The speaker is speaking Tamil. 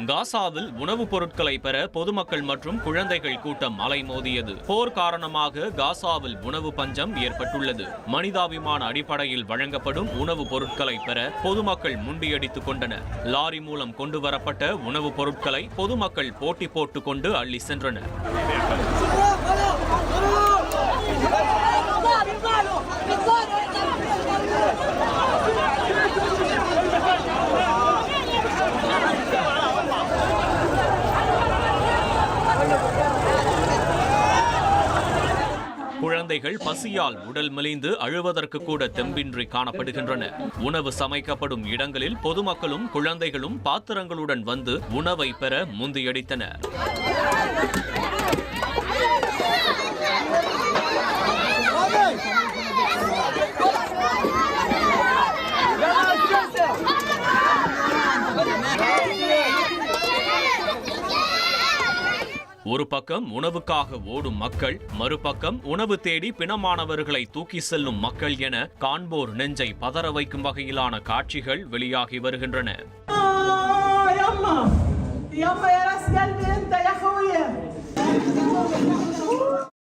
காசாவில் உணவுப் பொருட்களை பெற பொதுமக்கள் மற்றும் குழந்தைகள் கூட்டம் அலைமோதியது. போர் காரணமாக காசாவில் உணவு பஞ்சம் ஏற்பட்டுள்ளது. மனிதாபிமான அடிப்படையில் வழங்கப்படும் உணவுப் பொருட்களை பெற பொதுமக்கள் முண்டியடித்துக் கொண்டனர். லாரி மூலம் கொண்டுவரப்பட்ட உணவுப் பொருட்களை பொதுமக்கள் போட்டி போட்டுக் கொண்டு அள்ளி சென்றனர். குழந்தைகள் பசியால் உடல் மெலிந்து அழுவதற்கு கூட தெம்பின்றி காணப்படுகின்றன. உணவு சமைக்கப்படும் இடங்களில் பொதுமக்களும் குழந்தைகளும் பாத்திரங்களுடன் வந்து உணவை பெற முந்தியடித்தனர். ஒரு பக்கம் உணவுக்காக ஓடும் மக்கள், மறுபக்கம் உணவு தேடி பிணமானவர்களை தூக்கி செல்லும் மக்கள் என காண்போர் நெஞ்சை பதற வைக்கும் வகையிலான காட்சிகள் வெளியாகி வருகின்றன.